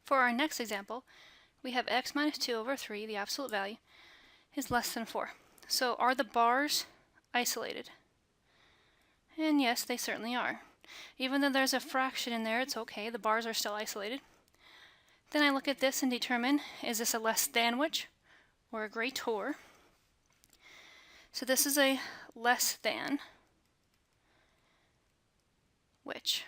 For our next example, we have x minus 2 over 3, the absolute value, is less than 4. So are the bars isolated? And yes, they certainly are. Even though there's a fraction in there, it's okay. The bars are still isolated. Then I look at this and determine, is this a less thanwich or a greater? So this is a less than which.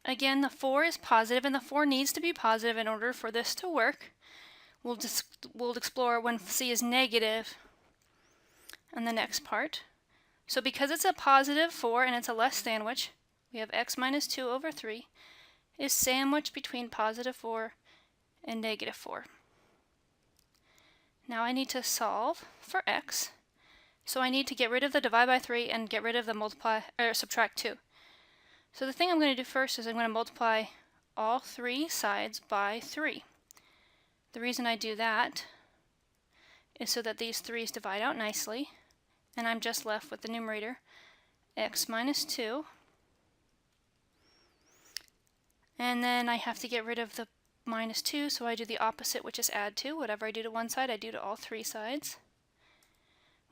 Again, the 4 is positive, and the 4 needs to be positive in order for this to work. We'll explore when c is negative in the next part. So because it's a positive 4 and it's a less thanwich, we have x minus 2 over 3 is sandwiched between positive 4 and negative 4. Now I need to solve for x. So I need to get rid of the divide by 3 and get rid of the multiply or subtract 2. So the thing I'm going to do first is I'm going to multiply all three sides by 3. The reason I do that is so that these 3's divide out nicely, and I'm just left with the numerator x minus 2. And then I have to get rid of the minus 2, so I do the opposite, which is add 2. Whatever I do to one side, I do to all three sides,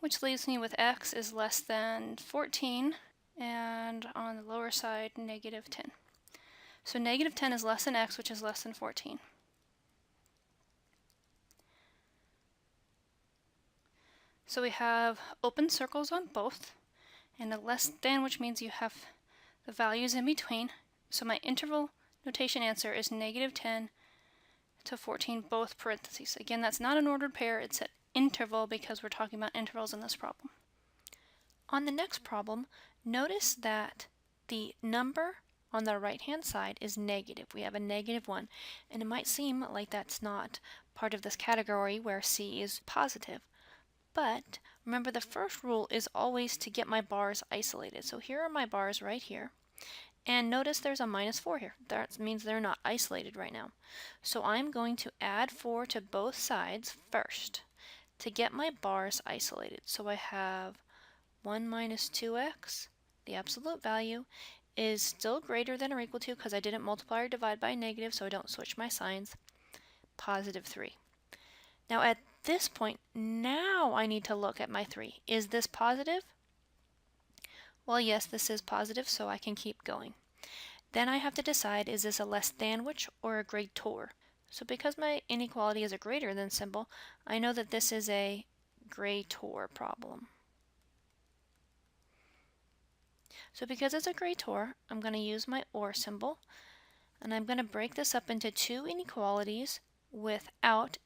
which leaves me with x is less than 14, and on the lower side, negative 10. So negative 10 is less than x, which is less than 14. So we have open circles on both, and a less than, which means you have the values in between. So my interval notation answer is negative 10 to 14, both parentheses. Again, that's not an ordered pair, it's an interval because we're talking about intervals in this problem. On the next problem, notice that the number on the right-hand side is negative. We have a negative 1, and it might seem like that's not part of this category where c is positive. But remember, the first rule is always to get my bars isolated. So here are my bars right here. And notice there's a minus 4 here. That means they're not isolated right now. So I'm going to add 4 to both sides first to get my bars isolated. So I have 1 minus 2x, the absolute value, is still greater than or equal to, because I didn't multiply or divide by negative, so I don't switch my signs, positive 3. Now at this point, now I need to look at my 3. Is this positive? Well, yes, this is positive, so I can keep going. Then I have to decide, is this a less thanwich or a greater? So because my inequality is a greater than symbol, I know that this is a greater problem. So because it's a greater, I'm going to use my or symbol, and I'm going to break this up into two inequalities without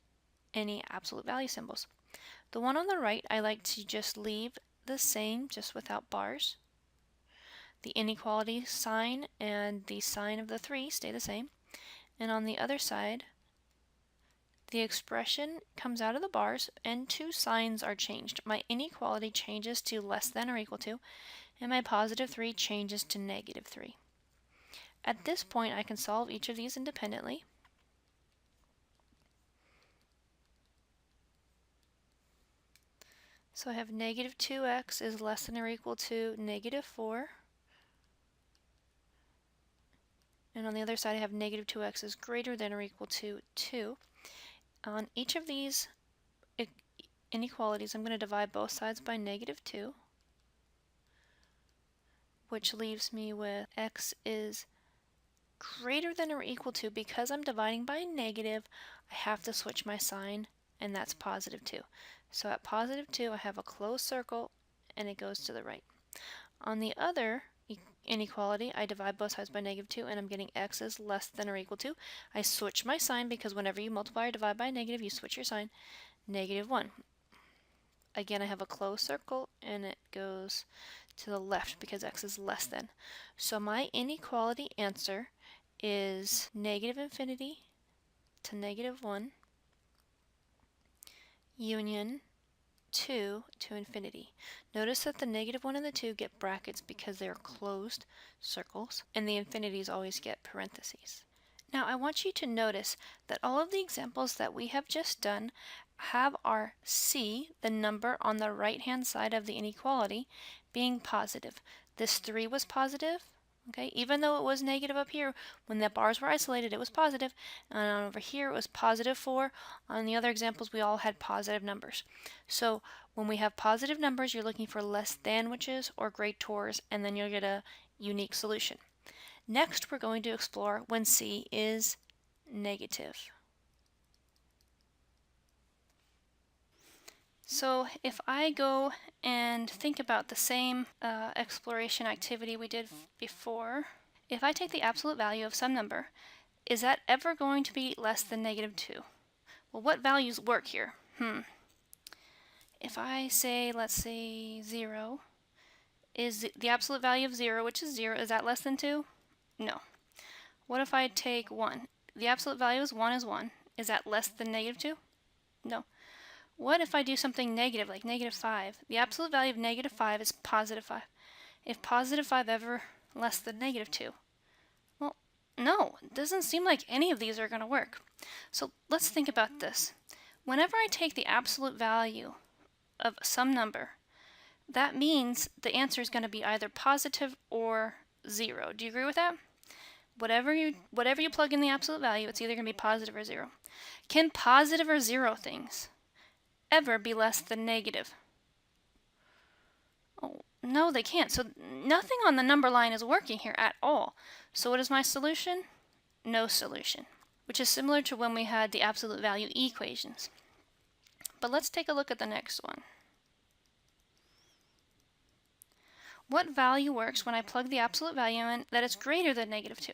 any absolute value symbols. The one on the right, I like to just leave the same, just without bars. The inequality sign and the sign of the 3 stay the same. And on the other side, the expression comes out of the bars and two signs are changed. My inequality changes to less than or equal to, and my positive 3 changes to negative 3. At this point, I can solve each of these independently. So I have negative 2x is less than or equal to negative 4. And on the other side, I have negative 2x is greater than or equal to 2. On each of these inequalities, I'm going to divide both sides by negative 2, which leaves me with x is greater than or equal to. Because I'm dividing by negative, I have to switch my sign, and that's positive 2. So at positive 2, I have a closed circle, and it goes to the right. On the other inequality, I divide both sides by negative 2, and I'm getting x is less than or equal to. I switch my sign because whenever you multiply or divide by negative, you switch your sign, negative 1. Again, I have a closed circle, and it goes to the left because x is less than. So my inequality answer is negative infinity to negative 1 union 2 to infinity. Notice that the negative 1 and the 2 get brackets because they are closed circles, and the infinities always get parentheses. Now I want you to notice that all of the examples that we have just done have our c, the number on the right hand side of the inequality, being positive. This 3 was positive, Okay, even though it was negative up here, when the bars were isolated, it was positive, and over here it was positive 4. On the other examples, we all had positive numbers. So when we have positive numbers, you're looking for less thanwiches or greators, and then you'll get a unique solution. Next, we're going to explore when C is negative. So if I go and think about the same exploration activity we did before, if I take the absolute value of some number, is that ever going to be less than negative 2? Well, what values work here? If I say, let's say 0, is the absolute value of 0, which is 0, is that less than 2? No. What if I take 1? The absolute value is 1. Is that less than negative 2? No. What if I do something negative, like negative 5? The absolute value of negative 5 is positive 5. If positive 5 ever less than negative 2? Well, no, it doesn't seem like any of these are going to work. So let's think about this. Whenever I take the absolute value of some number, that means the answer is going to be either positive or 0. Do you agree with that? Whatever you plug in the absolute value, it's either going to be positive or 0. Can positive or 0 things ever be less than negative? Oh, no, they can't. So nothing on the number line is working here at all. So what is my solution? No solution, which is similar to when we had the absolute value equations. But let's take a look at the next one. What value works when I plug the absolute value in that is greater than negative 2?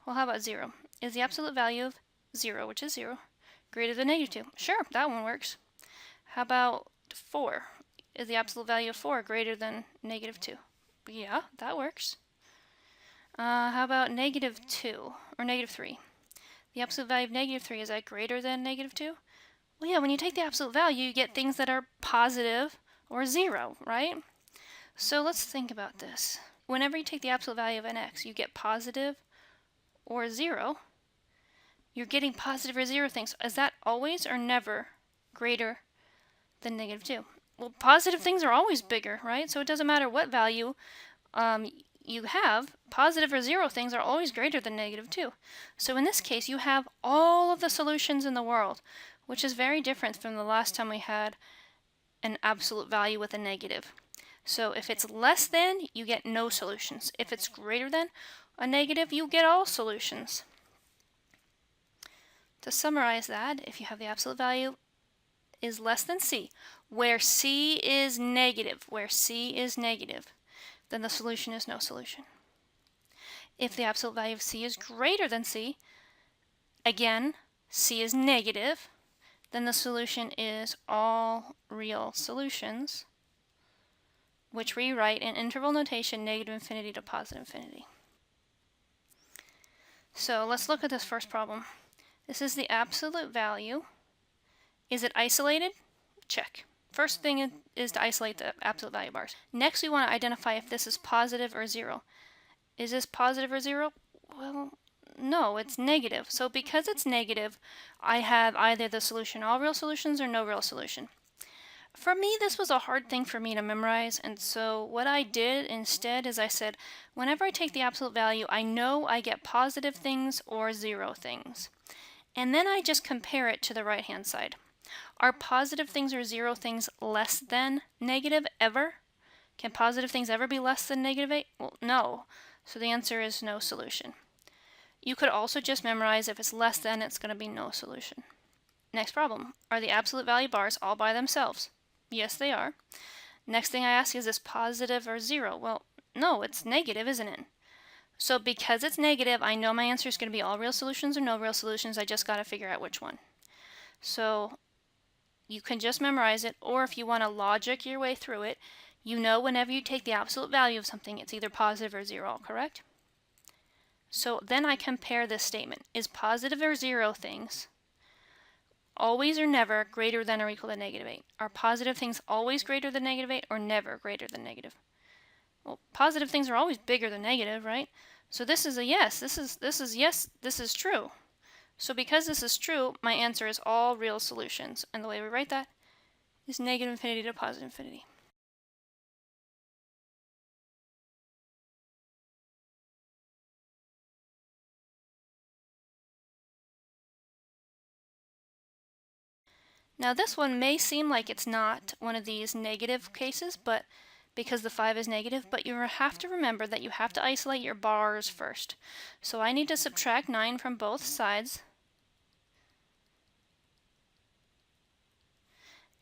Well, how about 0? Is the absolute value of 0, which is 0, greater than negative 2? Sure, that one works. How about 4? Is the absolute value of 4 greater than negative 2? Yeah, that works. How about negative 2 or negative 3? The absolute value of negative 3, is that greater than negative 2? Well, yeah, when you take the absolute value, you get things that are positive or 0, right? So let's think about this. Whenever you take the absolute value of an x, you get positive or 0. You're getting positive or 0 things. Is that always or never greater than negative 2? Well, positive things are always bigger, right? So it doesn't matter what value you have, positive or 0 things are always greater than negative 2. So in this case, you have all of the solutions in the world, which is very different from the last time we had an absolute value with a negative. So if it's less than, you get no solutions. If it's greater than a negative, you get all solutions. To summarize that, if you have the absolute value is less than c, where c is negative, then the solution is no solution. If the absolute value of c is greater than c, again, c is negative, then the solution is all real solutions, which we write in interval notation negative infinity to positive infinity. So let's look at this first problem. This is the absolute value. Is it isolated? Check. First thing is to isolate the absolute value bars. Next, we want to identify if this is positive or 0. Is this positive or 0? Well, no, it's negative. So because it's negative, I have either the solution all real solutions or no real solution. For me, this was a hard thing for me to memorize, and so what I did instead is I said, whenever I take the absolute value, I know I get positive things or 0 things. And then I just compare it to the right-hand side. Are positive things or 0 things less than negative ever? Can positive things ever be less than negative 8? Well, no. So the answer is no solution. You could also just memorize if it's less than, it's going to be no solution. Next problem. Are the absolute value bars all by themselves? Yes, they are. Next thing I ask, is this positive or 0? Well, no, it's negative, isn't it? So because it's negative, I know my answer is going to be all real solutions or no real solutions. I just got to figure out which one. So you can just memorize it, or if you want to logic your way through it, you know whenever you take the absolute value of something, it's either positive or 0, correct? So then I compare this statement. Is positive or 0 things always or never greater than or equal to negative 8? Are positive things always greater than negative 8 or never greater than negative? Well, positive things are always bigger than negative, right? So this is a yes. This is yes, this is true. So because this is true, my answer is all real solutions. And the way we write that is negative infinity to positive infinity. Now this one may seem like it's not one of these negative cases, but because the 5 is negative, but you have to remember that you have to isolate your bars first. So I need to subtract 9 from both sides.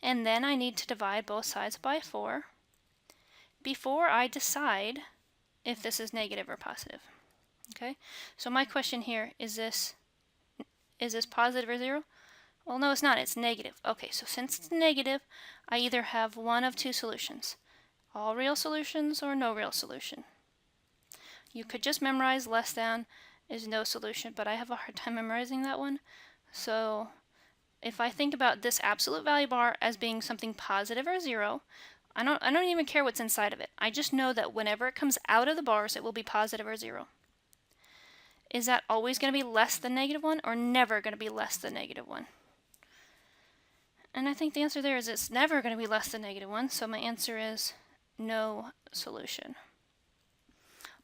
And then I need to divide both sides by 4 before I decide if this is negative or positive. Okay, so my question here is this positive or 0? Well, no, it's not. It's negative. Okay, so since it's negative, I either have one of two solutions. All real solutions or no real solution. You could just memorize less than is no solution, but I have a hard time memorizing that one. So if I think about this absolute value bar as being something positive or 0, I don't even care what's inside of it. I just know that whenever it comes out of the bars, it will be positive or 0. Is that always going to be less than -1 or never going to be less than -1? And I think the answer there is it's never going to be less than -1, so my answer is no solution.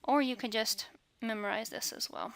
Or you could just memorize this as well.